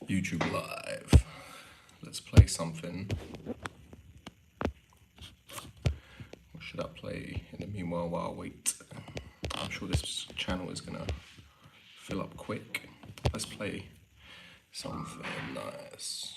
YouTube Live. Let's play something. What should I play in the meanwhile while I wait? I'm sure this channel is gonna fill up quick. Let's play something nice.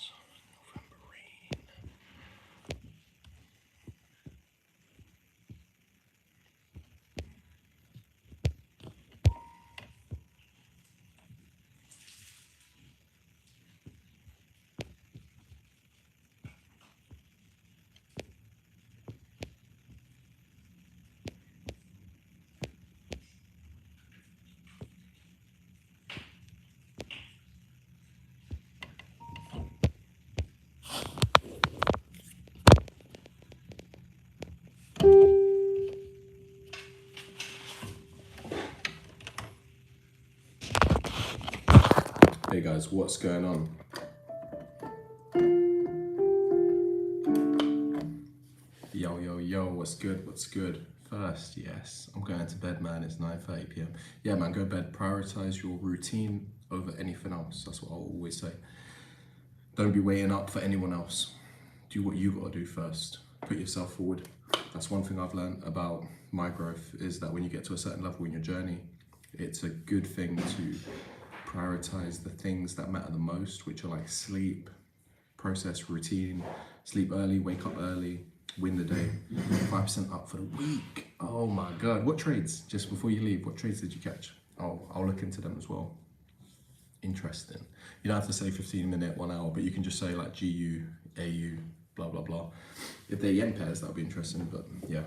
Hey guys, what's going on? Yo, what's good, what's good? First, yes, I'm going to bed, man. It's 9:30 p.m. Yeah, man, go to bed. Prioritize your routine over anything else. That's what I'll always say. Don't be waiting up for anyone else. Do what you gotta do first. Put yourself forward. That's one thing I've learned about my growth, is that when you get to a certain level in your journey, it's a good thing to prioritize the things that matter the most, which are like sleep, process, routine, sleep early, wake up early, win the day, 5% up for the week. Oh my God, what trades, just before you leave, what trades did you catch? I'll look into them as well. Interesting. You don't have to say 15-minute, 1 hour, but you can just say like GU, AU, blah, blah, blah. If they're yen pairs, that'll be interesting, but yeah,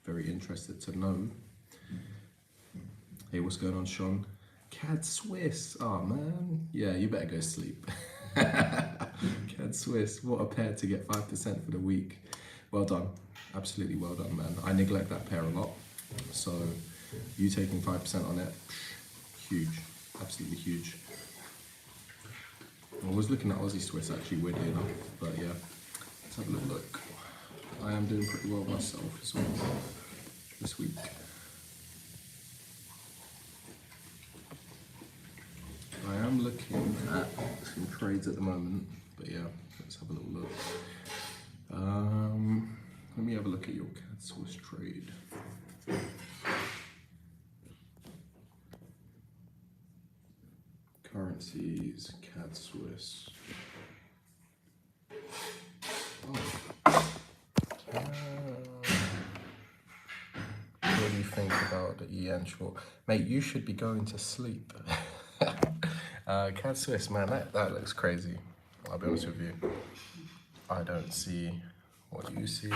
very interested to know. Hey, what's going on, Sean? CAD Swiss, oh man. Yeah, you better go sleep. CAD Swiss, what a pair to get 5% for the week. Well done, absolutely well done, man. I neglect that pair a lot. So you taking 5% on it, huge, absolutely huge. I was looking at Aussie Swiss actually, weirdly enough, but yeah, let's have a little look. I am doing pretty well myself as well this week. I am looking at some trades at the moment, but yeah, let's have a little look. Let me have a look at your CAD Swiss trade. Currencies, CAD Swiss. Oh. What do you think about the yen short? Mate, you should be going to sleep. CAD Swiss, man, that looks crazy. I'll be honest with you. I don't see what you see.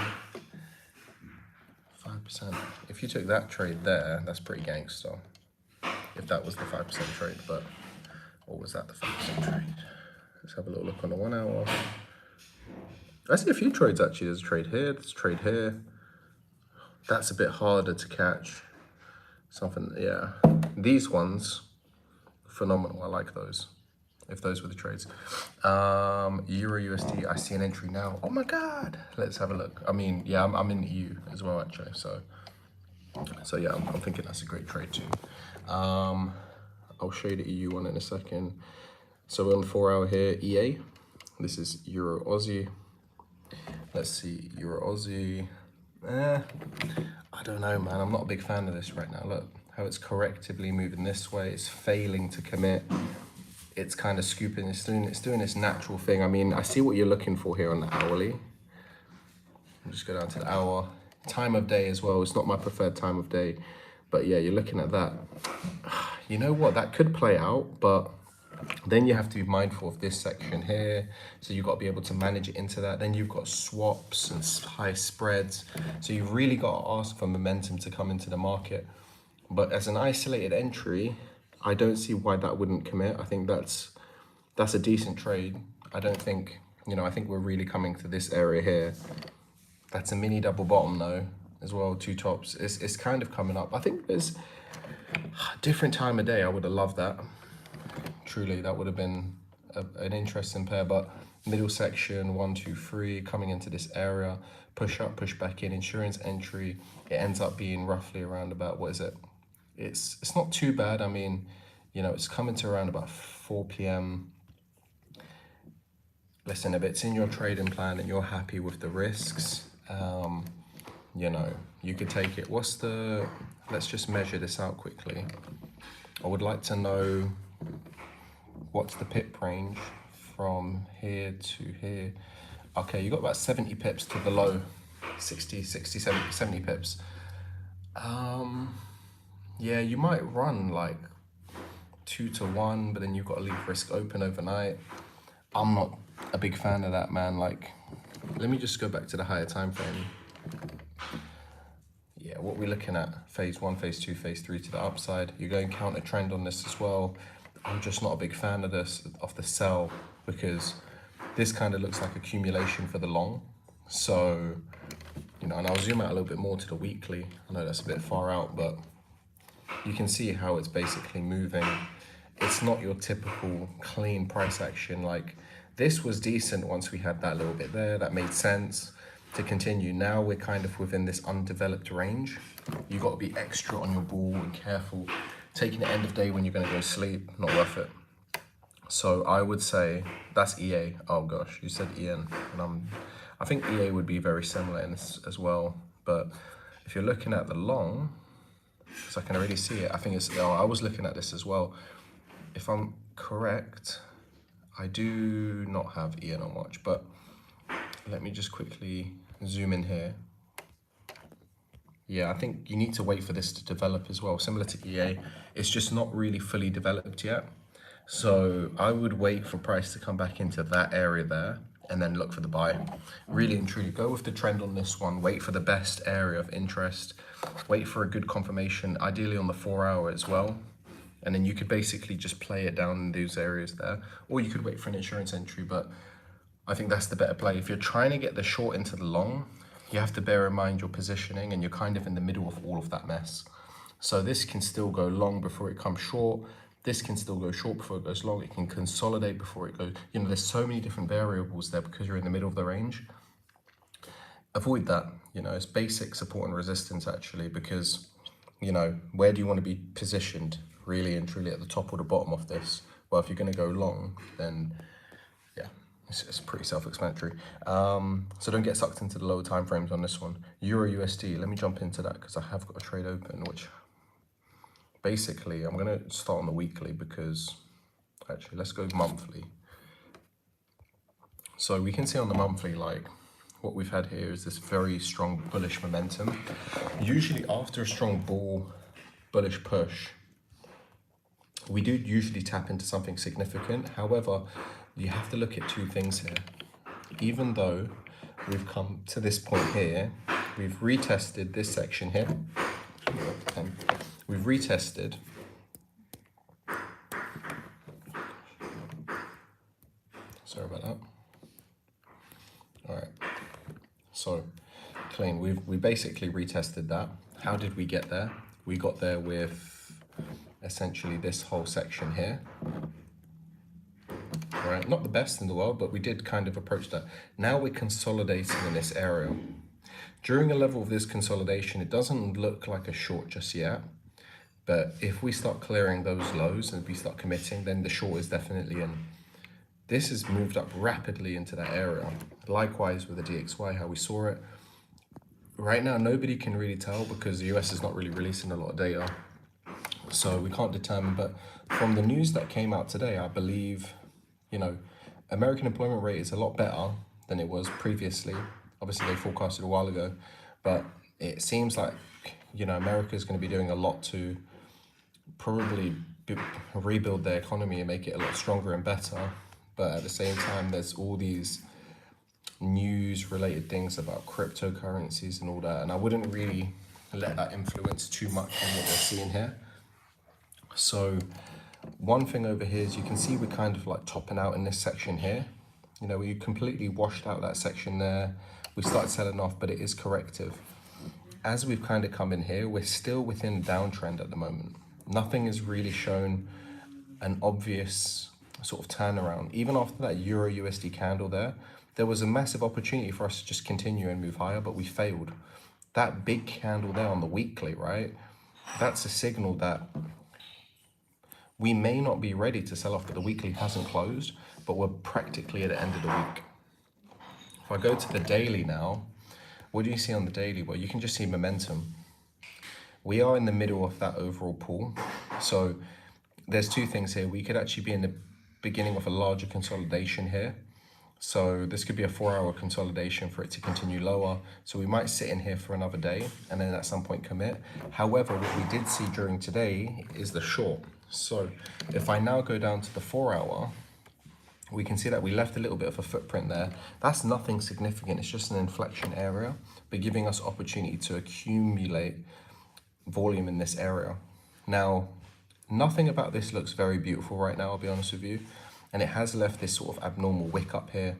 5%. If you took that trade there, that's pretty gangster. If that was the 5% trade, but or was that the 5% trade? Let's have a little look on the 1 hour. I see a few trades actually. There's a trade here, there's a trade here. That's a bit harder to catch. Something, yeah. These ones, phenomenal. I like those. If those were the trades. Euro USD, I see an entry now. Oh my God. Let's have a look. I mean, yeah, I'm in the EU as well, actually. So yeah, I'm thinking that's a great trade too. I'll show you the EU one in a second. So we're on the 4 hour here, EA. This is Euro Aussie. Let's see, Euro Aussie. I don't know, man. I'm not a big fan of this right now. Look how it's correctively moving this way. It's failing to commit. It's kind of scooping. It's doing this natural thing. I mean, I see what you're looking for here on the hourly. I'll just go down to the hour. Time of day as well. It's not my preferred time of day, but yeah, you're looking at that. You know what? That could play out, but then you have to be mindful of this section here. So you've got to be able to manage it into that. Then you've got swaps and high spreads. So you've really got to ask for momentum to come into the market. But as an isolated entry, I don't see why that wouldn't commit. I think that's a decent trade. I don't think, I think we're really coming to this area here. That's a mini double bottom though, as well, 2 tops. It's kind of coming up. I think there's a different time of day. I would have loved that. Truly, that would have been an interesting pair, but middle section, 1, 2, 3, coming into this area, push up, push back in, insurance entry. It ends up being roughly around about, what is it? It's not too bad. I mean, it's coming to around about 4 p.m. listen, if it's in your trading plan and you're happy with the risks, you know, you could take it. Let's just measure this out quickly. I would like to know what's the pip range from here to here. Okay, you got about 70 pips to the low, 60, 70 pips. Yeah, you might run like 2 to 1, but then you've got to leave risk open overnight. I'm not a big fan of that, man. Like, let me just go back to the higher time frame. Yeah, what we're looking at, phase 1, phase 2, phase 3 to the upside. You're going counter trend on this as well. I'm just not a big fan of the sell, because this kind of looks like accumulation for the long. So, you know, and I'll zoom out a little bit more to the weekly. I know that's a bit far out, but you can see how it's basically moving. It's not your typical clean price action. Like, this was decent once we had that little bit there. That made sense to continue. Now we're kind of within this undeveloped range. You got to be extra on your ball and careful. Taking the end of day when you're going to go sleep, not worth it. So I would say that's EA. Oh gosh, you said EN, and I think EA would be very similar in this as well. But if you're looking at the long, because I can already see it, I think it's. Oh, I was looking at this as well. If I'm correct, I do not have EN on watch, but let me just quickly zoom in here. Yeah, I think you need to wait for this to develop as well. Similar to EA, it's just not really fully developed yet. So I would wait for price to come back into that area there and then look for the buy. Really and truly go with the trend on this one. Wait for the best area of interest. Wait for a good confirmation, ideally on the 4 hour as well. And then you could basically just play it down in those areas there. Or you could wait for an insurance entry, but I think that's the better play. If you're trying to get the short into the long, you have to bear in mind your positioning, and you're kind of in the middle of all of that mess. So this can still go long before it comes short. This can still go short before it goes long. It can consolidate before it goes. You know, there's so many different variables there because you're in the middle of the range. Avoid that. You know, it's basic support and resistance actually, because, you know, where do you want to be positioned really and truly, at the top or the bottom of this? Well, if you're going to go long, then yeah, it's pretty self-explanatory. So don't get sucked into the lower time frames on this one. Euro USD, let me jump into that because I have got a trade open, which basically I'm going to start on the weekly, because actually let's go monthly. So we can see on the monthly, like, what we've had here is this very strong bullish momentum. Usually after a strong bullish push, we do usually tap into something significant. However, you have to look at two things here. Even though we've come to this point here, we've retested this section here. We've retested. Sorry about that. All right. So clean. We basically retested that. How did we get there? We got there with essentially this whole section here. Right, not the best in the world, but we did kind of approach that. Now we're consolidating in this area. During a level of this consolidation, it doesn't look like a short just yet, but if we start clearing those lows and we start committing, then the short is definitely in. This has moved up rapidly into that area. Likewise with the DXY, how we saw it. Right now, nobody can really tell because the US is not really releasing a lot of data. So we can't determine, but from the news that came out today, I believe, you know, American employment rate is a lot better than it was previously. Obviously, they forecasted a while ago, but it seems like, you know, America is going to be doing a lot to probably rebuild their economy and make it a lot stronger and better. But at the same time, there's all these news-related things about cryptocurrencies and all that, and I wouldn't really let that influence too much on what we're seeing here. So one thing over here is you can see we're kind of like topping out in this section here. You know, we completely washed out that section there. We started selling off, but it is corrective. As we've kind of come in here, we're still within downtrend at the moment. Nothing has really shown an obvious sort of turnaround. Even after that Euro USD candle there was a massive opportunity for us to just continue and move higher, but we failed. That big candle there on the weekly, right? That's a signal that We may not be ready to sell off, but the weekly hasn't closed, but we're practically at the end of the week. If I go to the daily now, what do you see on the daily? Well, you can just see momentum. We are in the middle of that overall pool. So there's two things here. We could actually be in the beginning of a larger consolidation here. So this could be a 4-hour consolidation for it to continue lower. So we might sit in here for another day and then at some point commit. However, what we did see during today is the short. So if I now go down to the 4-hour, we can see that we left a little bit of a footprint there. That's nothing significant. It's just an inflection area, but giving us opportunity to accumulate volume in this area. Now, nothing about this looks very beautiful right now, I'll be honest with you. And it has left this sort of abnormal wick up here,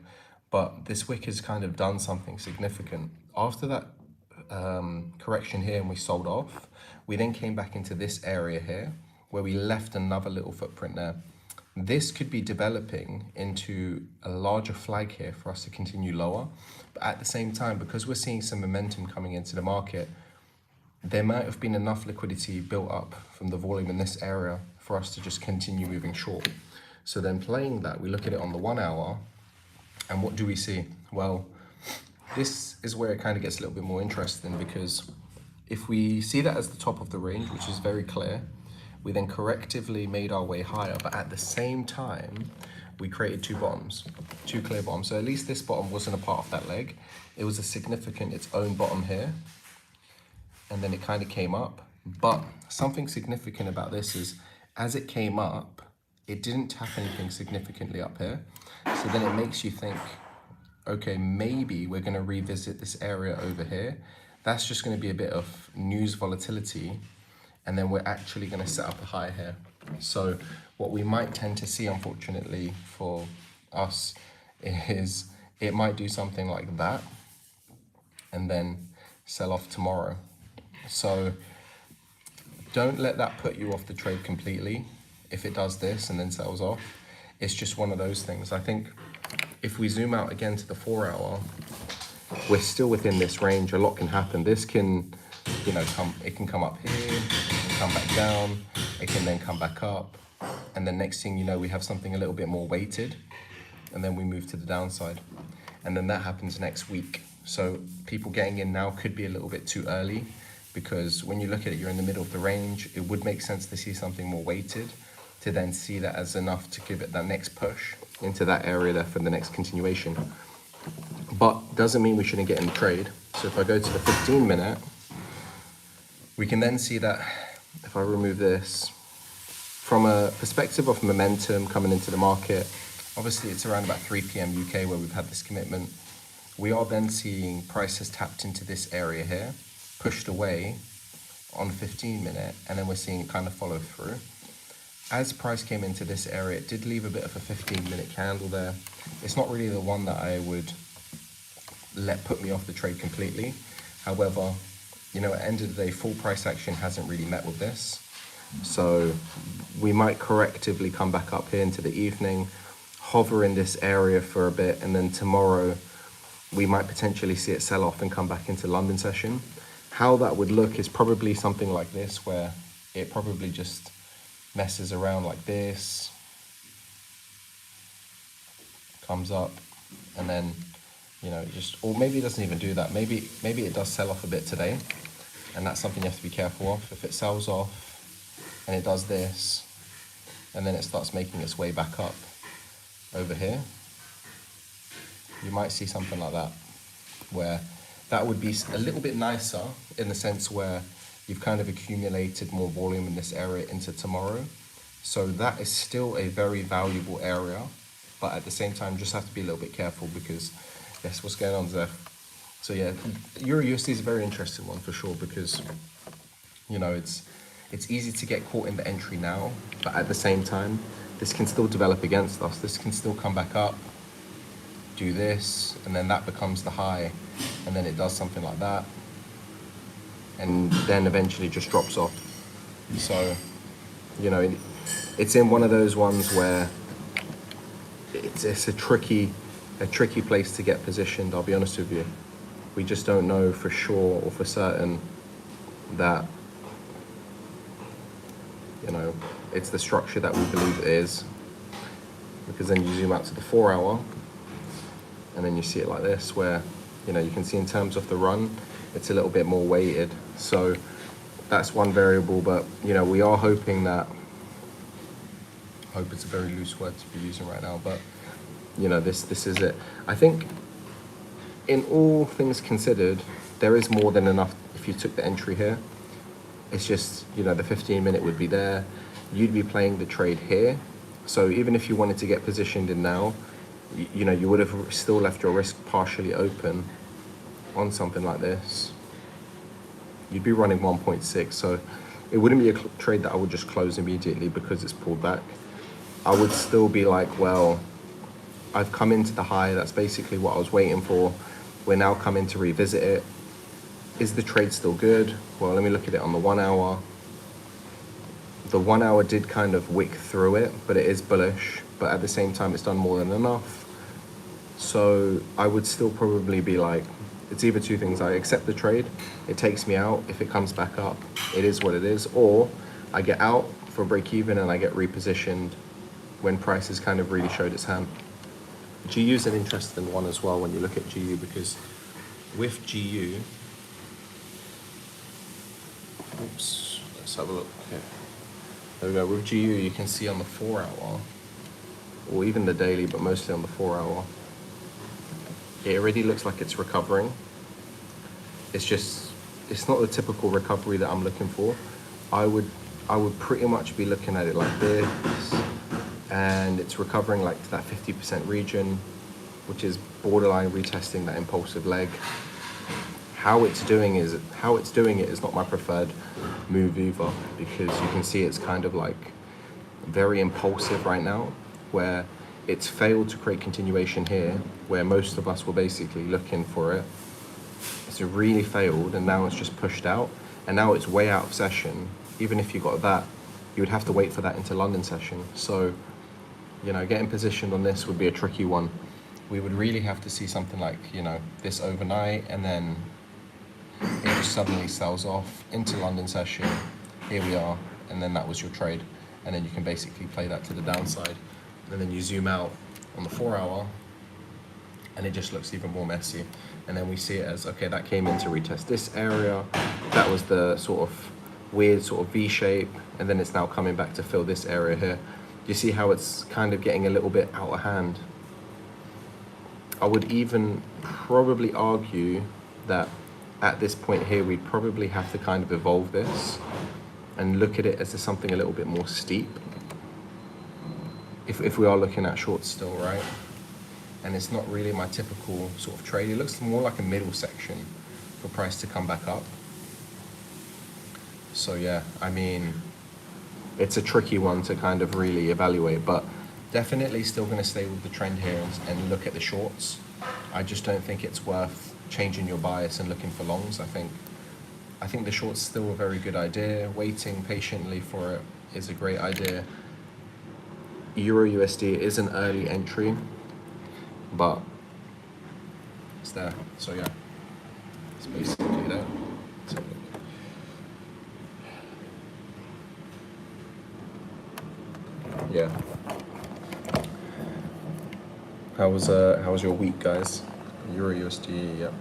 but this wick has kind of done something significant. After that correction here and we sold off, we then came back into this area here where we left another little footprint there. This could be developing into a larger flag here for us to continue lower. But at the same time, because we're seeing some momentum coming into the market, there might have been enough liquidity built up from the volume in this area for us to just continue moving short. So then playing that, we look at it on the 1 hour, and what do we see? Well, this is where it kind of gets a little bit more interesting, because if we see that as the top of the range, which is very clear, we then correctively made our way higher, but at the same time, we created two bottoms, two clear bottoms. So at least this bottom wasn't a part of that leg. It was a significant, its own bottom here, and then it kind of came up. But something significant about this is, as it came up, it didn't tap anything significantly up here. So then it makes you think, okay, maybe we're gonna revisit this area over here. That's just gonna be a bit of news volatility, and then we're actually gonna set up a high here. So what we might tend to see, unfortunately for us, is it might do something like that, and then sell off tomorrow. So don't let that put you off the trade completely. If it does this and then sells off, it's just one of those things. I think if we zoom out again to the 4 hour, we're still within this range. A lot can happen. This can, you know, it can come up here, it can come back down, it can then come back up. And then next thing you know, we have something a little bit more weighted, and then we move to the downside. And then that happens next week. So people getting in now could be a little bit too early, because when you look at it, you're in the middle of the range. It would make sense to see something more weighted, to then see that as enough to give it that next push into that area there for the next continuation. But doesn't mean we shouldn't get in the trade. So if I go to the 15-minute, we can then see that if I remove this, from a perspective of momentum coming into the market, obviously it's around about 3 p.m. UK where we've had this commitment. We are then seeing price has tapped into this area here, pushed away on 15-minute, and then we're seeing it kind of follow through. As price came into this area, it did leave a bit of a 15-minute candle there. It's not really the one that I would let put me off the trade completely. However, you know, at the end of the day, full price action hasn't really met with this. So we might correctively come back up here into the evening, hover in this area for a bit, and then tomorrow we might potentially see it sell off and come back into London session. How that would look is probably something like this, where it probably just messes around like this, comes up, and then, you know, just, or maybe it doesn't even do that. Maybe it does sell off a bit today, and that's something you have to be careful of. If it sells off and it does this, and then it starts making its way back up over here, you might see something like that, where that would be a little bit nicer in the sense where you've kind of accumulated more volume in this area into tomorrow. So that is still a very valuable area, but at the same time, just have to be a little bit careful, because yes, what's going on there? So yeah, Euro USD is a very interesting one for sure, because, you know, it's easy to get caught in the entry now, but at the same time, this can still develop against us. This can still come back up, do this, and then that becomes the high, and then it does something like that, and then eventually just drops off. So, you know, it's in one of those ones where it's a tricky place to get positioned, I'll be honest with you. We just don't know for sure or for certain that, you know, it's the structure that we believe it is, because then you zoom out to the 4 hour and then you see it like this, where, you know, you can see in terms of the run, it's a little bit more weighted. So that's one variable, but, you know, we are hoping that, hope it's a very loose word to be using right now, but, you know, this is it. I think in all things considered, there is more than enough if you took the entry here. It's just, you know, the 15-minute would be there. You'd be playing the trade here. So even if you wanted to get positioned in now, you know, you would have still left your risk partially open on something like this. You'd be running 1.6, so it wouldn't be a trade that I would just close immediately because it's pulled back. I would still be like, well, I've come into the high, that's basically what I was waiting for. We're now coming to revisit it. Is the trade still good? Well, let me look at it on the 1 hour. The 1 hour did kind of wick through it, but it is bullish, but at the same time, it's done more than enough. So I would still probably be like, it's either two things. I accept the trade, it takes me out. If it comes back up, it is what it is. Or I get out for a break even and I get repositioned when price has kind of really showed its hand. GU is an interesting one as well when you look at GU, because with GU, oops, let's have a look. Okay. There we go. With GU, you can see on the 4 hour, or even the daily, but mostly on the 4 hour, it already looks like it's recovering. It's just, it's not the typical recovery that I'm looking for. I would pretty much be looking at it like this, and it's recovering like to that 50% region, which is borderline retesting that impulsive leg. How it's doing it is not my preferred move either, because you can see it's kind of like very impulsive right now, where it's failed to create continuation here, where most of us were basically looking for it. It's really failed, and now it's just pushed out, and now it's way out of session. Even if you got that, you would have to wait for that into London session. So, you know, getting positioned on this would be a tricky one. We would really have to see something like, you know, this overnight, and then it just suddenly sells off into London session. Here we are, and then that was your trade. And then you can basically play that to the downside. And then you zoom out on the 4 hour, and it just looks even more messy. And then we see it as, okay, that came in to retest this area. That was the sort of weird sort of V shape, and then it's now coming back to fill this area here. You see how it's kind of getting a little bit out of hand. I would even probably argue that at this point here, we'd probably have to kind of evolve this and look at it as something a little bit more steep. If we are looking at shorts still, right? And it's not really my typical sort of trade. It looks more like a middle section for price to come back up. So yeah, I mean, it's a tricky one to kind of really evaluate, but definitely still going to stay with the trend here and look at the shorts. I just don't think it's worth changing your bias and looking for longs. I think the short's still a very good idea. Waiting patiently for it is a great idea. Euro USD is an early entry, but it's there. So yeah, it's basically there. Yeah. How was your week, guys? Euro USD, yep.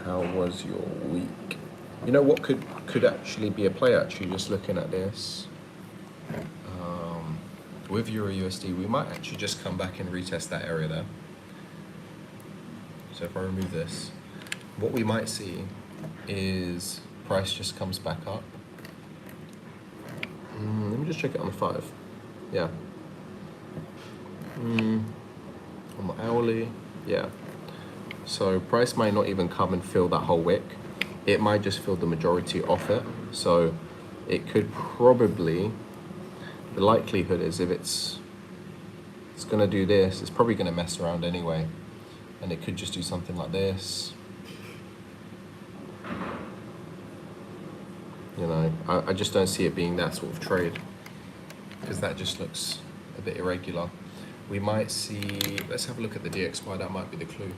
How was your week? You know what could actually be a play, actually, just looking at this. With Euro USD, we might actually just come back and retest that area there. So if I remove this, what we might see is price just comes back up. Let me just check it on the 5. Yeah. On the hourly, yeah. So price might not even come and fill that whole wick. It might just fill the majority off it. So it could probably, the likelihood is if it's gonna do this, it's probably gonna mess around anyway. And it could just do something like this. You know, I just don't see it being that sort of trade, because that just looks a bit irregular. We might see, let's have a look at the DXY, that might be the clue.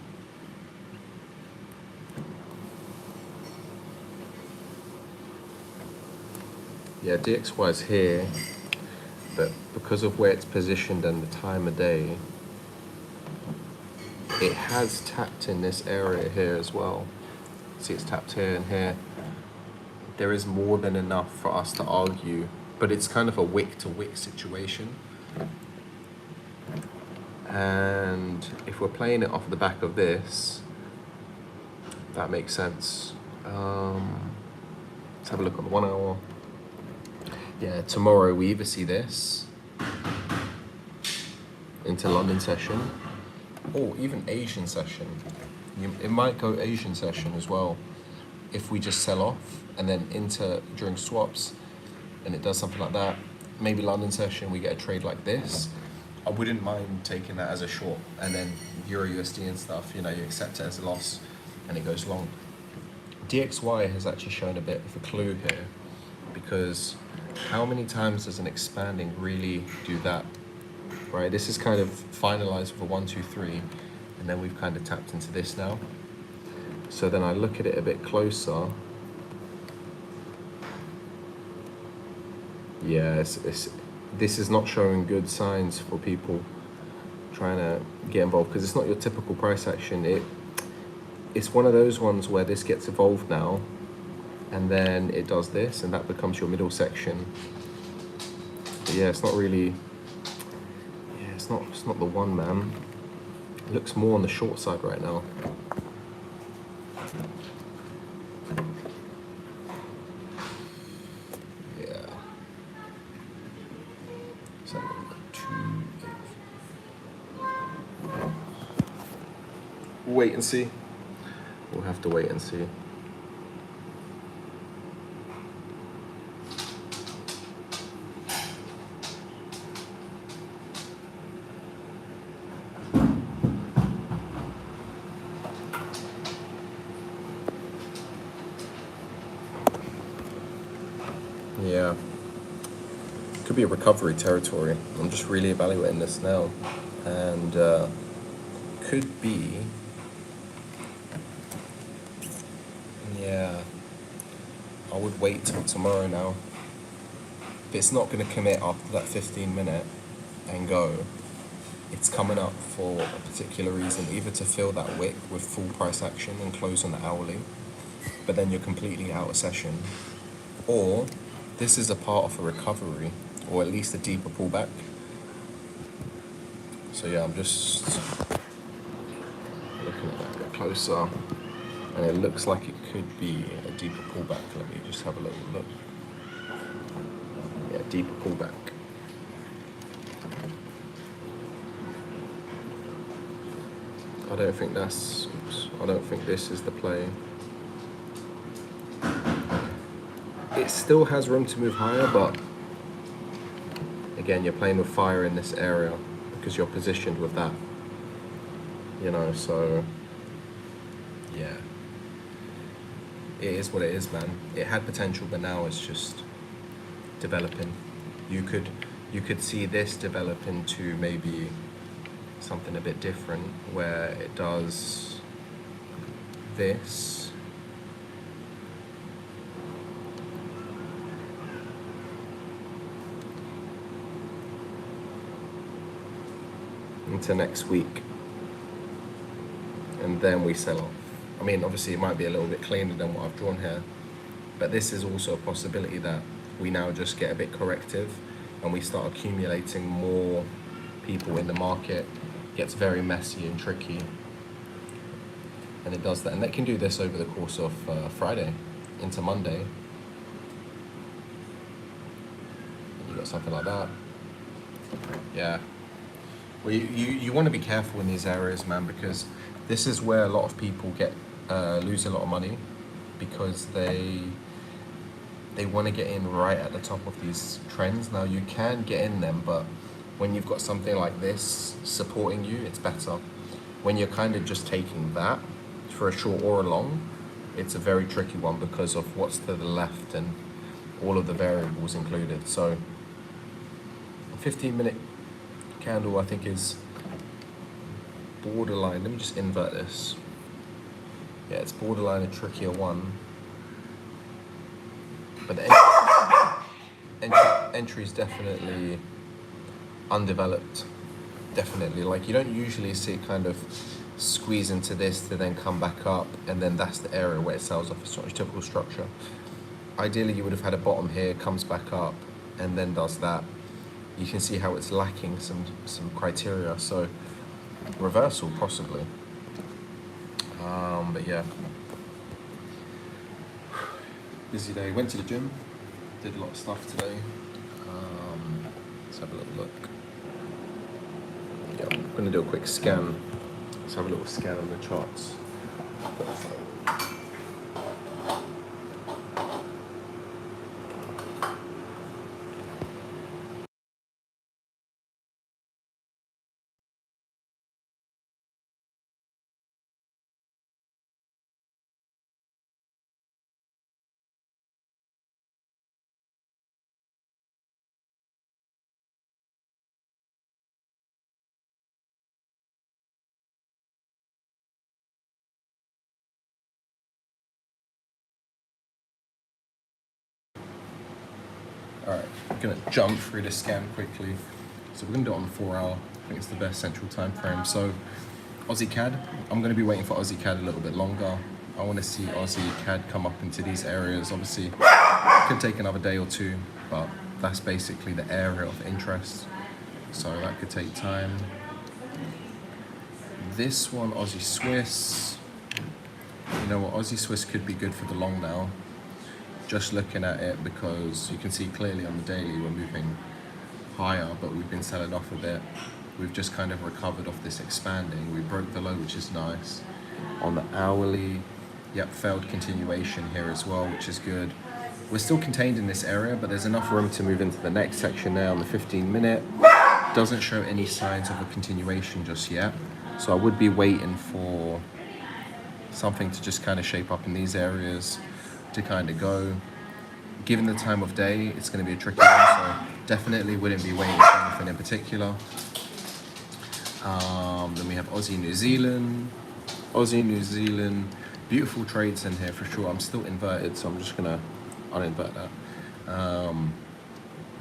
Yeah, DXY is here, but because of where it's positioned and the time of day, it has tapped in this area here as well. See, it's tapped here and here. There is more than enough for us to argue, but it's kind of a wick to wick situation. And if we're playing it off the back of this, that makes sense. Let's have a look on the 1 hour. Yeah, tomorrow we either see this into London session or even Asian session. It might go Asian session as well if we just sell off and then into during swaps and it does something like that. Maybe London session we get a trade like this. I wouldn't mind taking that as a short, and then Euro USD and stuff, you know, you accept it as a loss and it goes long. DXY has actually shown a bit of a clue here, because how many times does an expanding really do that, right? This is kind of finalized with a 1, 2, 3, and then we've kind of tapped into this now. So then I look at it a bit closer. Yeah, this is not showing good signs for people trying to get involved, because it's not your typical price action. It's one of those ones where this gets evolved now, and then it does this, and that becomes your middle section. But yeah, it's not really. Yeah, it's not the one, man. It looks more on the short side right now. Yeah. So 2, 8. Wait and see. We'll have to wait and see. Yeah. Could be a recovery territory. I'm just really evaluating this now. And could be. Yeah. I would wait till tomorrow now. If it's not going to commit after that 15-minute and go, it's coming up for a particular reason, either to fill that wick with full price action and close on the hourly, but then you're completely out of session, or this is a part of a recovery, or at least a deeper pullback. So yeah, I'm just looking at that a bit closer, and it looks like it could be a deeper pullback. Let me just have a little look. Yeah, deeper pullback. I don't think I don't think this is the play. It still has room to move higher, but again, you're playing with fire in this area because you're positioned with that, you know, so yeah, it is what it is, man. It had potential, but now it's just developing. You could see this develop into maybe something a bit different, where it does this, into next week, and then we sell off. I mean, obviously it might be a little bit cleaner than what I've drawn here, but this is also a possibility that we now just get a bit corrective and we start accumulating more people in the market. It gets very messy and tricky, and it does that, and it can do this over the course of Friday into Monday. You got something like that. Yeah. Well, you want to be careful in these areas, man, because this is where a lot of people get lose a lot of money, because they want to get in right at the top of these trends. Now, you can get in them, but when you've got something like this supporting you, it's better. When you're kind of just taking that for a short or a long, it's a very tricky one because of what's to the left and all of the variables included. So a 15-minute candle, I think, is borderline. Let me just invert this. Yeah, it's borderline a trickier one. But entry is definitely undeveloped. Definitely, like you don't usually see it kind of squeeze into this to then come back up, and then that's the area where it sells off. It's not a typical structure. Ideally, you would have had a bottom here, comes back up, and then does that. You can see how it's lacking some criteria, so reversal possibly. But yeah, busy day. Went to the gym, did a lot of stuff today. Let's have a little look. Yeah, I'm gonna do a quick scan. Let's have a little scan on the charts. Alright, I'm gonna jump through this scan quickly. So we're gonna do it on the 4 hour. I think it's the best central time frame. So Aussie CAD, I'm gonna be waiting for Aussie CAD a little bit longer. I wanna see Aussie CAD come up into these areas. Obviously, it could take another day or two, but that's basically the area of interest. So that could take time. This one, Aussie Swiss. You know what, Aussie Swiss could be good for the long now. Just looking at it, because you can see clearly on the daily we're moving higher, but we've been selling off a bit. We've just kind of recovered off this expanding. We broke the low, which is nice. On the hourly, yep, failed continuation here as well, which is good. We're still contained in this area, but there's enough room to move into the next section now on the 15-minute. Doesn't show any signs of a continuation just yet. So I would be waiting for something to just kind of shape up in these areas to kind of go. Given the time of day, it's going to be a tricky one, so definitely wouldn't be waiting for anything in particular. Then we have Aussie New Zealand. Aussie New Zealand, beautiful trades in here for sure. I'm still inverted, so I'm just going to uninvert that.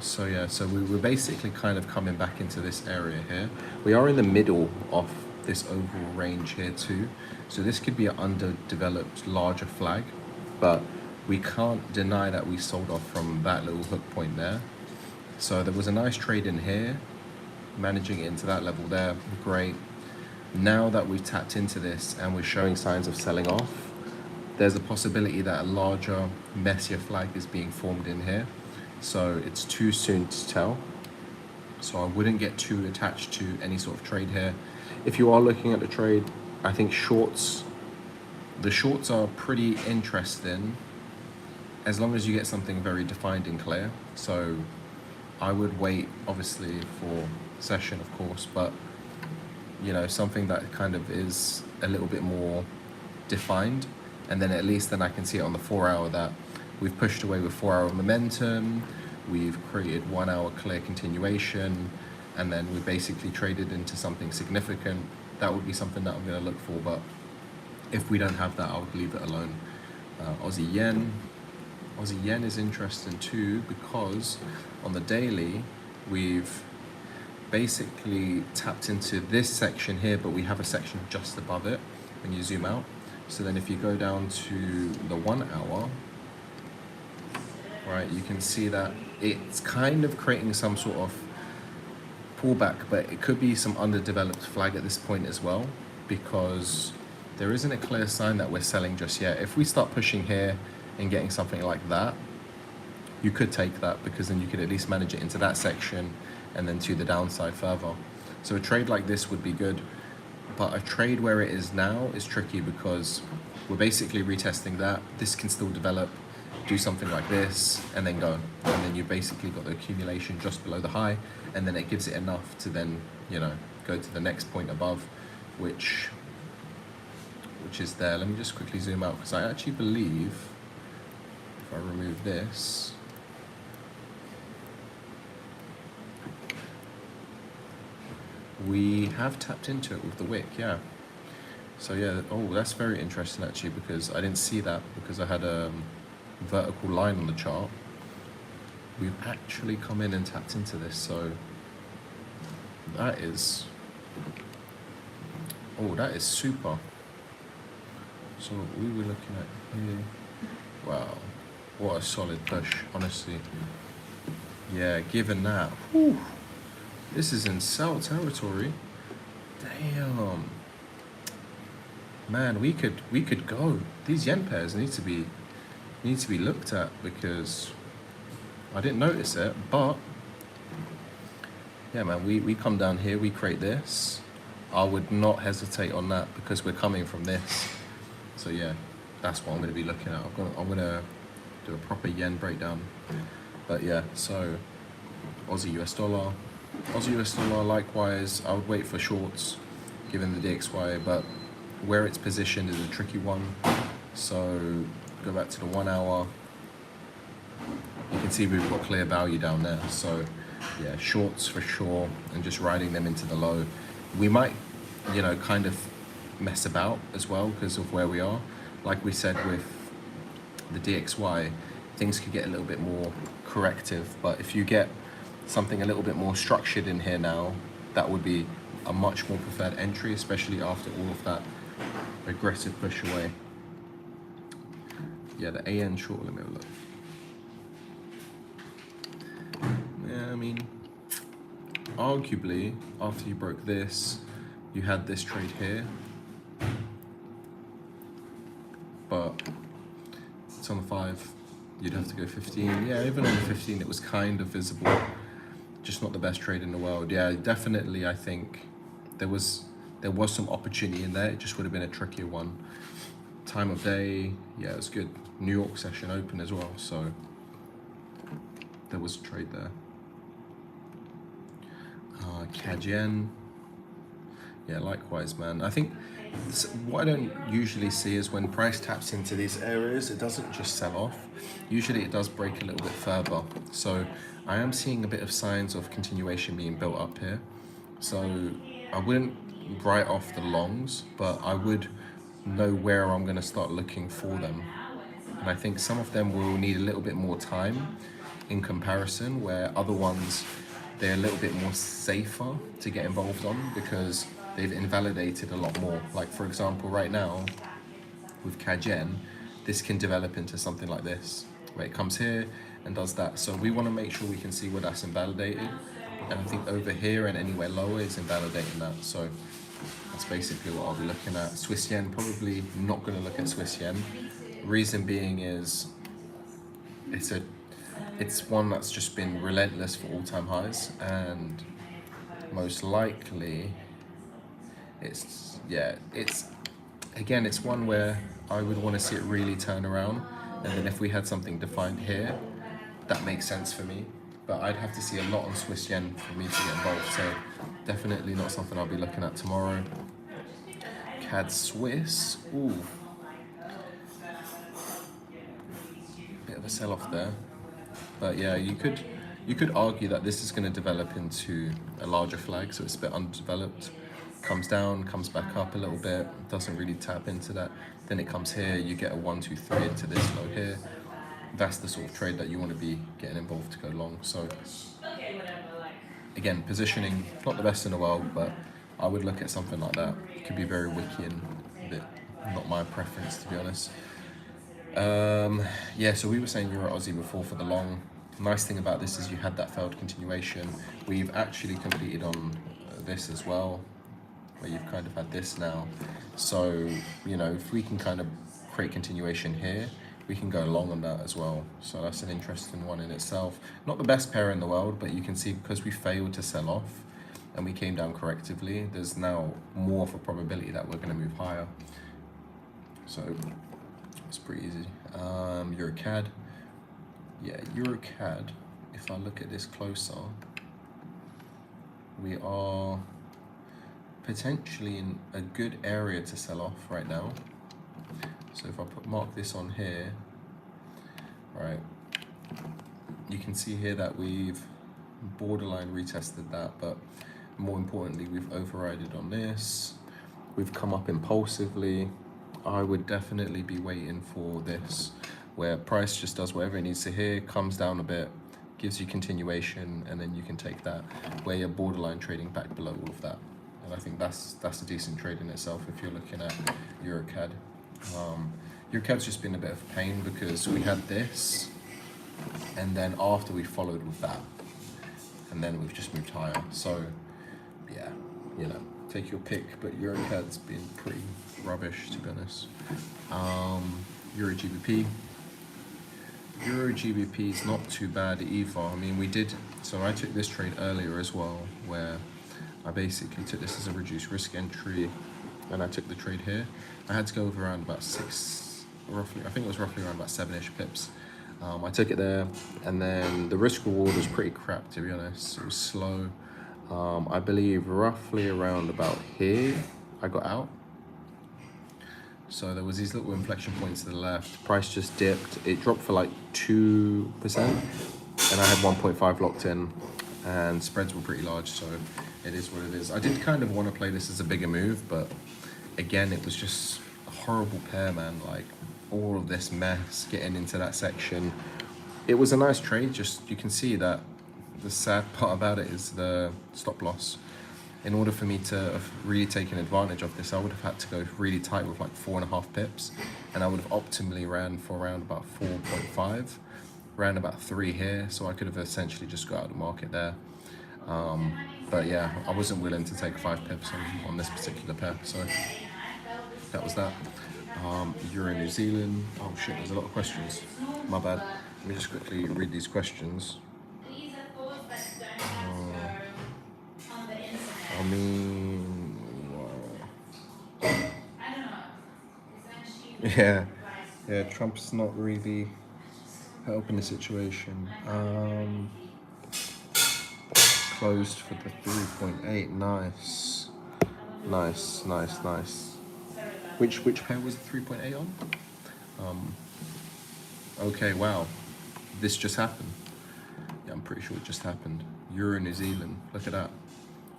So yeah, so we're basically kind of coming back into this area here. We are in the middle of this overall range here too. So this could be an underdeveloped larger flag, but we can't deny that we sold off from that little hook point there. So there was a nice trade in here, managing it into that level there, great. Now that we've tapped into this and we're showing signs of selling off, there's a possibility that a larger, messier flag is being formed in here. So it's too soon to tell. So I wouldn't get too attached to any sort of trade here. If you are looking at the trade, I think the shorts are pretty interesting, as long as you get something very defined and clear. So I would wait, obviously, for session, of course, but you know, something that kind of is a little bit more defined, and then at least then I can see it on the 4 hour that we've pushed away with 4 hour momentum, we've created 1 hour clear continuation, and then we basically traded into something significant. That would be something that I'm going to look for, but if we don't have that, I would leave it alone. Aussie Yen. Aussie Yen is interesting too, because on the daily, we've basically tapped into this section here, but we have a section just above it when you zoom out. So then if you go down to the 1 hour, right, you can see that it's kind of creating some sort of pullback, but it could be some underdeveloped flag at this point as well, because there isn't a clear sign that we're selling just yet. If we start pushing here and getting something like that, you could take that, because then you could at least manage it into that section and then to the downside further. So a trade like this would be good, but a trade where it is now is tricky, because we're basically retesting that. This can still develop, do something like this, and then go. And then you've basically got the accumulation just below the high, and then it gives it enough to then, you know, go to the next point above, which is there. Let me just quickly zoom out, because I actually believe if I remove this, we have tapped into it with the wick, yeah. So yeah, oh, that's very interesting actually, because I didn't see that, because I had a vertical line on the chart. we've actually come in and tapped into this, so that is, oh, that is super. So what we were looking at here, wow, what a solid push, honestly. Yeah, given that, whew, this is in sell territory. Damn, man, we could go. These yen pairs need to be looked at, because I didn't notice it, but yeah, man, we come down here, we create this. I would not hesitate on that, because we're coming from this. So yeah, that's what I'm going to be looking at. I'm gonna do a proper yen breakdown. But yeah, so Aussie US dollar, likewise, I would wait for shorts given the DXY, but where it's positioned is a tricky one. So go back to the 1 hour. You can see we've got clear value down there. So yeah, shorts for sure, and just riding them into the low. We might, you know, kind of mess about as well because of where we are. Like we said with the DXY, things could get a little bit more corrective, but if you get something a little bit more structured in here now, that would be a much more preferred entry, especially after all of that aggressive push away. Yeah, the AN short, let me have a look. Yeah, I mean, arguably, after you broke this, you had this trade here, but it's on the 5, you'd have to go 15. Yeah, even on the 15, it was kind of visible, just not the best trade in the world. Yeah, definitely, I think there was some opportunity in there. It just would have been a trickier one. Time of day, yeah, it was good. New York session open as well, so there was a trade there. CAD yen, yeah, likewise, man. I think what I don't usually see is when price taps into these areas, it doesn't just sell off. Usually it does break a little bit further. So I am seeing a bit of signs of continuation being built up here. So I wouldn't write off the longs, but I would know where I'm going to start looking for them. And I think some of them will need a little bit more time in comparison, where other ones, they're a little bit more safer to get involved on because they've invalidated a lot more. Like for example, right now with CAD yen, this can develop into something like this, where it comes here and does that. So we want to make sure we can see where that's invalidated. And I think over here and anywhere lower is invalidating that. So that's basically what I'll be looking at. Swiss yen, probably not going to look at Swiss yen. Reason being is it's one that's just been relentless for all-time highs, and most likely it's one where I would want to see it really turn around, and then if we had something defined here, that makes sense for me. But I'd have to see a lot on Swiss yen for me to get involved, so definitely not something I'll be looking at tomorrow. CAD Swiss, ooh, bit of a sell-off there. But yeah, you could argue that this is going to develop into a larger flag, so it's a bit undeveloped. Comes down, comes back up a little bit, doesn't really tap into that. Then it comes here, you get a 1, 2, 3 into this low here. That's the sort of trade that you want to be getting involved to go long. So again, positioning, not the best in the world, but I would look at something like that. It could be very wiki and a bit not my preference, to be honest. Yeah, so we were saying Euro Aussie before for the long. Nice thing about this is you had that failed continuation. We've actually completed on this as well, where you've kind of had this now. So, you know, if we can kind of create continuation here, we can go long on that as well. So that's an interesting one in itself. Not the best pair in the world, but you can see because we failed to sell off and we came down correctively, there's now more of a probability that we're going to move higher. So it's pretty easy. EuroCAD. Yeah, EuroCAD, if I look at this closer, we are potentially in a good area to sell off right now. So if I mark this on here, right, you can see here that we've borderline retested that, but more importantly, we've overridden on this. We've come up impulsively. I would definitely be waiting for this, where price just does whatever it needs to here, comes down a bit, gives you continuation, and then you can take that where you're borderline trading back below all of that. And I think that's a decent trade in itself if you're looking at EuroCAD. EuroCAD's just been a bit of a pain because we had this, and then after we followed with that, and then we've just moved higher. So yeah, you know, take your pick, but EuroCAD's been pretty rubbish, to be honest. Euro GBP. Euro GBP is not too bad either. I mean, so I took this trade earlier as well, where I basically took this as a reduced risk entry, and I took the trade here. I had to go over around about roughly, I think it was roughly around about 7-ish pips. I took it there, and then the risk reward was pretty crap, to be honest. It was slow. I believe roughly around about here, I got out. So there was these little inflection points to the left. Price just dipped. It dropped for like 2%, and I had 1.5 locked in, and spreads were pretty large, so it is what it is. I did kind of want to play this as a bigger move, but again, it was just a horrible pair, man. Like, all of this mess getting into that section. It was a nice trade, just you can see that the sad part about it is the stop loss. In order for me to have really taken advantage of this, I would have had to go really tight with like 4.5 pips, and I would have optimally ran for around about 4.5, around about 3 here, so I could have essentially just got out of the market there. But yeah, I wasn't willing to take 5 pips on this particular pair, so that was that. Euro New Zealand. Oh shit, there's a lot of questions. My bad. Let me just quickly read these questions. I mean, yeah, Trump's not really helping the situation. Closed for the 3.8. Nice. Which pair was the 3.8 on? Okay, wow. This just happened. Yeah, I'm pretty sure it just happened. Euro New Zealand. Look at that.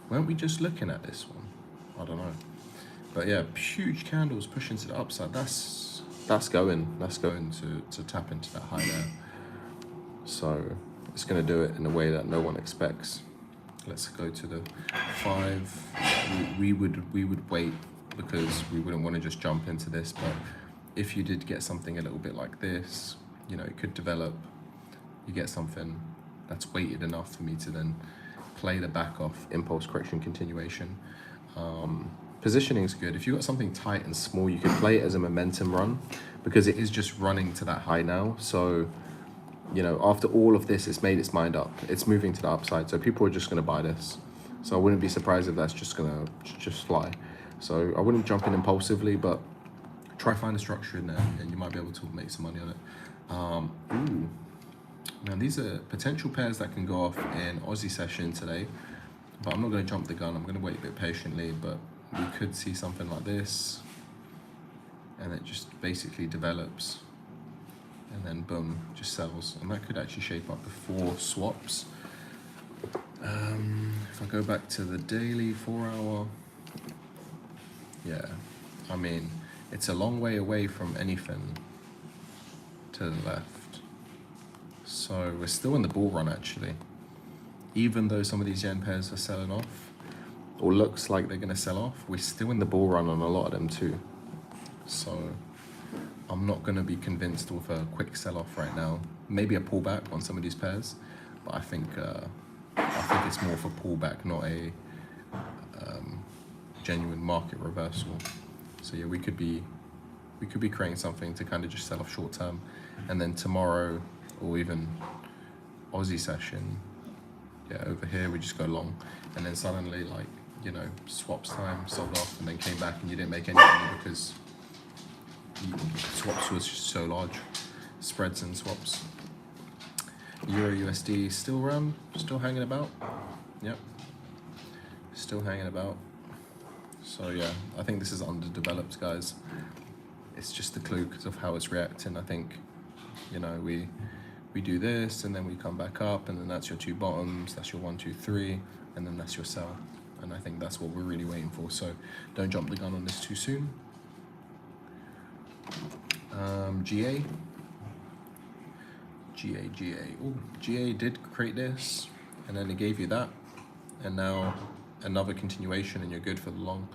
Weren't we just looking at this one? I don't know. But yeah, huge candles pushing to the upside. That's going to tap into that high there. So it's going to do it in a way that no one expects. Let's go to the 5. We would wait because we wouldn't want to just jump into this. But if you did get something a little bit like this, you know, it could develop. You get something that's weighted enough for me to then play the back off impulse correction continuation. Positioning is good. If you've got something tight and small, you can play it as a momentum run because it is just running to that high now. So, you know, after all of this, it's made its mind up. It's moving to the upside. So people are just going to buy this. So I wouldn't be surprised if that's just going to just fly. So I wouldn't jump in impulsively, but try find a structure in there and you might be able to make some money on it. Now these are potential pairs that can go off in Aussie session today, but I'm not going to jump the gun. I'm going to wait a bit patiently, but we could see something like this, and it just basically develops, and then boom, just sells, and that could actually shape up to 4 swaps. If I go back to the daily 4-hour, yeah, I mean, it's a long way away from anything to the left. So we're still in the bull run actually, even though some of these yen pairs are selling off, or looks like they're going to sell off, we're still in the bull run on a lot of them too. So I'm not going to be convinced with a quick sell-off right now. Maybe a pullback on some of these pairs, but I think it's more of a pullback, not a genuine market reversal. So yeah, we could be creating something to kind of just sell off short term, and then tomorrow, or even Aussie session, yeah, over here we just go long, and then suddenly, like, you know, swaps time, sold off, and then came back and you didn't make any money because swaps was just so large, spreads and swaps. Euro USD still around, still hanging about. Yep, still hanging about. So yeah, I think this is underdeveloped, guys. It's just the clue because of how it's reacting. I think, you know, we do this and then we come back up, and then that's your 2 bottoms, that's your 1, 2, 3, and then that's your sell. And I think that's what we're really waiting for. So don't jump the gun on this too soon. GA. Oh, GA did create this, and then it gave you that, and now another continuation, and you're good for the long.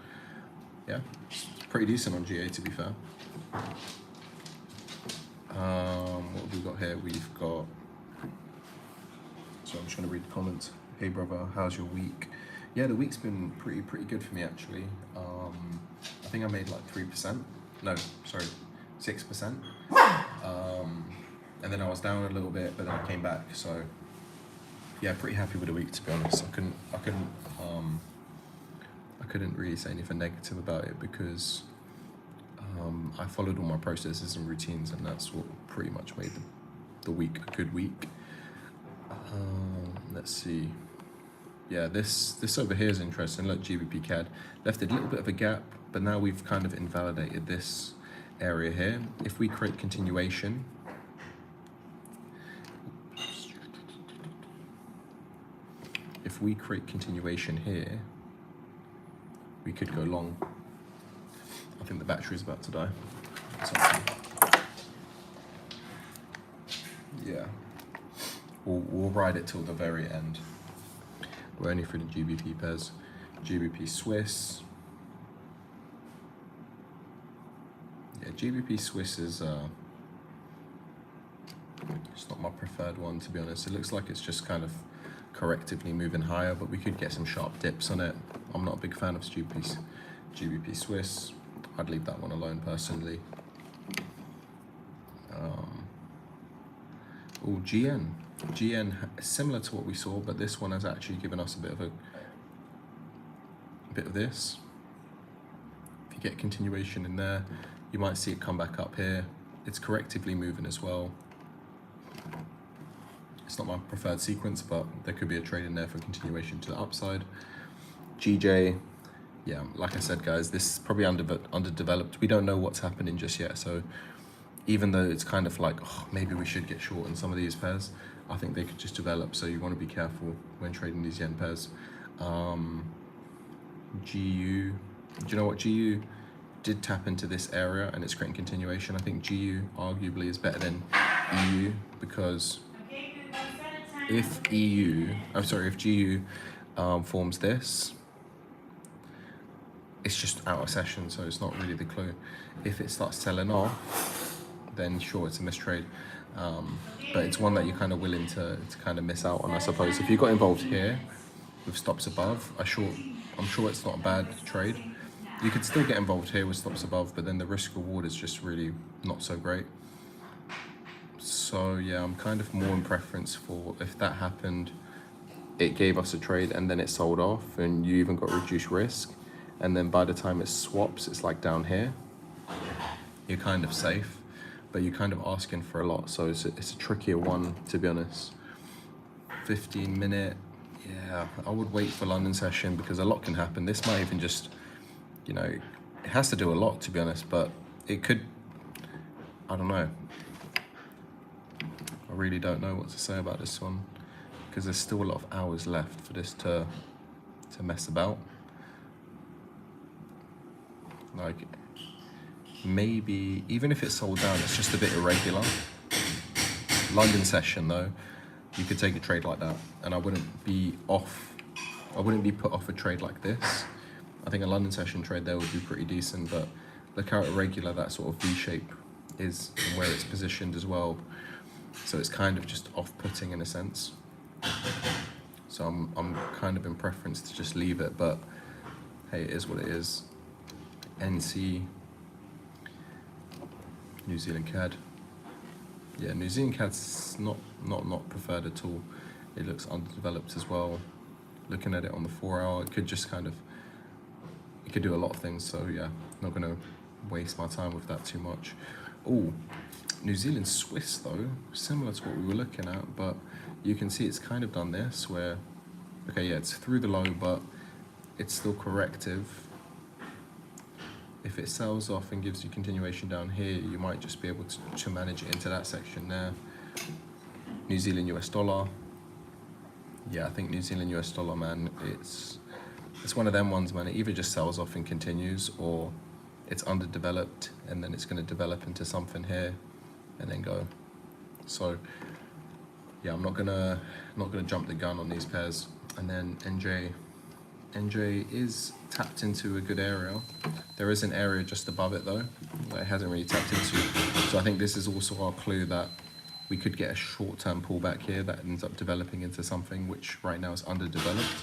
Yeah, it's pretty decent on GA, to be fair. What have we got here? We've got, so I'm just trying to read the comments. Hey brother, how's your week? Yeah, the week's been pretty good for me actually. I think I made like 3%. No, sorry, 6%. And then I was down a little bit, but then I came back. So yeah, pretty happy with the week, to be honest. I couldn't really say anything negative about it because I followed all my processes and routines, and that's what pretty much made the week a good week. Let's see. Yeah, this over here is interesting. Look, GBP CAD left a little bit of a gap, but now we've kind of invalidated this area here. If we create continuation, here, we could go long. I think the battery's about to die. Yeah, we'll ride it till the very end. We're only through the GBP pairs. GBP Swiss. Yeah, GBP Swiss is it's not my preferred one, to be honest. It looks like it's just kind of correctively moving higher, but we could get some sharp dips on it. I'm not a big fan of GBP Swiss. I'd leave that one alone personally. Oh, GN is similar to what we saw, but this one has actually given us a bit of this. If you get continuation in there, you might see it come back up here. It's correctively moving as well. It's not my preferred sequence, but there could be a trade in there for continuation to the upside. GJ, yeah, like I said, guys, this is probably underdeveloped. We don't know what's happening just yet, so even though it's kind of like, oh, maybe we should get short in some of these pairs, I think they could just develop, so you want to be careful when trading these yen pairs. GU, do you know what? GU did tap into this area and it's creating continuation. I think GU arguably is better than EU, because if GU forms this, it's just out of session, so it's not really the clue. If it starts selling off, then sure, it's a mistrade. But it's one that you're kind of willing to kind of miss out on, I suppose. If you got involved here with stops above, I'm sure it's not a bad trade. You could still get involved here with stops above, but then the risk reward is just really not so great. So yeah, I'm kind of more in preference for, if that happened, it gave us a trade and then it sold off and you even got reduced risk, and then by the time it swaps, it's like down here, you're kind of safe, but you're kind of asking for a lot, so it's a trickier one, to be honest. 15 minute, yeah, I would wait for London session because a lot can happen. This might even just, you know, it has to do a lot, to be honest, but it could, I don't know. I really don't know what to say about this one because there's still a lot of hours left for this to mess about. Like, maybe, even if it's sold down, it's just a bit irregular. London session though, you could take a trade like that and I wouldn't be put off a trade like this. I think a London session trade there would be pretty decent, but look how irregular that sort of V shape is and where it's positioned as well. So it's kind of just off-putting in a sense. So I'm kind of in preference to just leave it, but hey, it is what it is. NC, New Zealand CAD. Yeah, New Zealand CAD's not preferred at all. It looks underdeveloped as well. Looking at it on the 4 hour, it could just kind of, it could do a lot of things. So yeah, not gonna waste my time with that too much. Oh, New Zealand Swiss though, similar to what we were looking at, but you can see it's kind of done this where, okay, yeah, it's through the low, but it's still corrective. If it sells off and gives you continuation down here, you might just be able to manage it into that section there. New Zealand US dollar. Yeah, I think New Zealand US dollar, man, it's one of them ones, man. It either just sells off and continues, or it's underdeveloped and then it's going to develop into something here and then go. So yeah, I'm not gonna jump the gun on these pairs. And then NJ is tapped into a good area. There is an area just above it though that it hasn't really tapped into. So I think this is also our clue that we could get a short-term pullback here that ends up developing into something which right now is underdeveloped.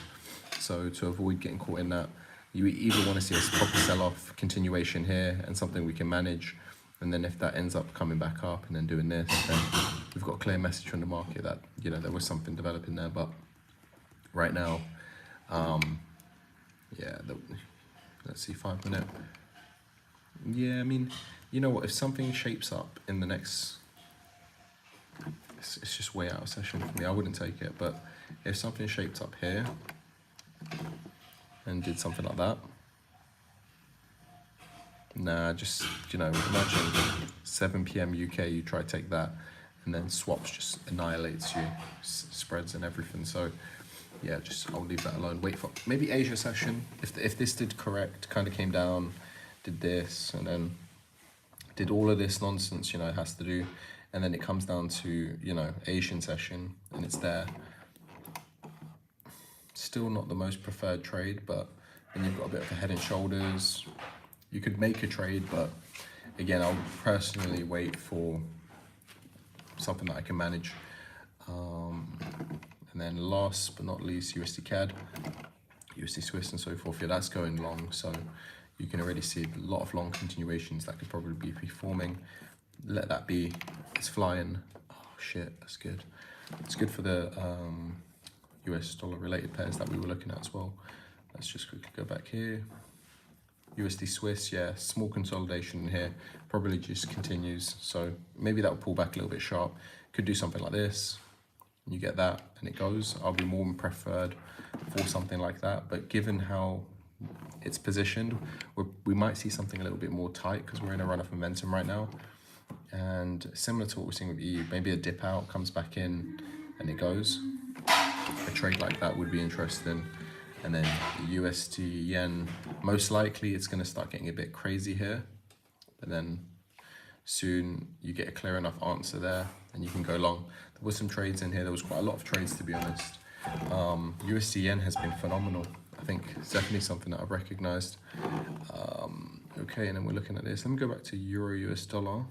So to avoid getting caught in that, you either want to see a proper sell-off continuation here and something we can manage, and then if that ends up coming back up and then doing this, then we've got a clear message from the market that, you know, there was something developing there. But right now, yeah, let's see, 5 minute. Yeah, I mean, you know what, if something shapes up in the next, it's just way out of session for me, I wouldn't take it, but if something shaped up here and did something like that, nah, just, you know, imagine 7 p.m. UK, you try to take that, and then swaps just annihilates you, spreads and everything. So yeah, just I'll leave that alone. Wait for maybe Asia session. If this did correct, kind of came down, did this, and then did all of this nonsense, you know, it has to do, and then it comes down to, you know, Asian session, and it's there. Still not the most preferred trade, but then you've got a bit of a head and shoulders. You could make a trade, but again, I'll personally wait for something that I can manage. And then last but not least, USD CAD, USD Swiss and so forth. Yeah, that's going long, so you can already see a lot of long continuations that could probably be forming. Let that be. It's flying. Oh shit, that's good. It's good for the US dollar related pairs that we were looking at as well. Let's just quickly go back here. USD Swiss, yeah, small consolidation here, probably just continues. So maybe that will pull back a little bit sharp. Could do something like this. You get that and it goes. I'll be more than preferred for something like that. But given how it's positioned, we might see something a little bit more tight because we're in a run of momentum right now. And similar to what we're seeing with EU, maybe a dip out, comes back in and it goes. A trade like that would be interesting. And then USD yen, most likely it's going to start getting a bit crazy here. But then soon you get a clear enough answer there and you can go long. There was some trades in here. There was quite a lot of trades, to be honest. USD yen has been phenomenal. I think it's definitely something that I've recognized. Okay, and then we're looking at this. Let me go back to Euro US dollar.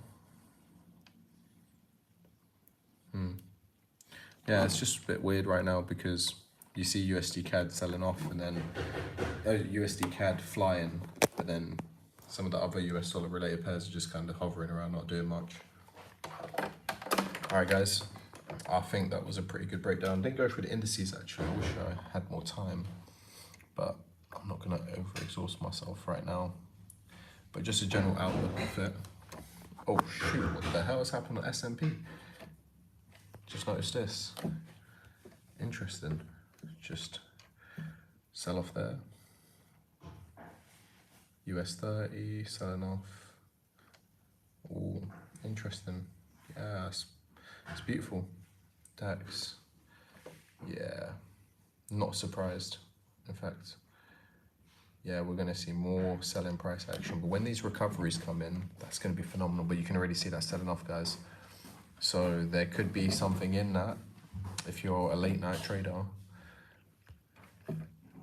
Yeah, it's just a bit weird right now because you see USD CAD selling off and then USD CAD flying, but then some of the other US dollar related pairs are just kind of hovering around, not doing much. All right, guys, I think that was a pretty good breakdown. Didn't go through the indices actually. I wish I had more time, but I'm not gonna overexhaust myself right now. But just a general outlook of it. Oh shoot, what the hell has happened on S&P? Just noticed this. Interesting. Just sell off there. US 30 selling off. Oh, interesting. Yeah, it's beautiful. DAX. Yeah, not surprised. In fact, yeah, we're going to see more selling price action. But when these recoveries come in, that's going to be phenomenal. But you can already see that selling off, guys. So there could be something in that. If you're a late night trader,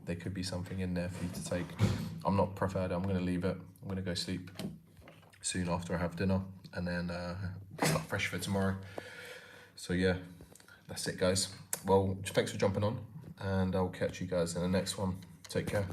there could be something in there for you to take. I'm not preferred. I'm going to leave it. I'm going to go sleep soon after I have dinner and then start fresh for tomorrow. So yeah, that's it, guys. Well, thanks for jumping on, and I'll catch you guys in the next one. Take care.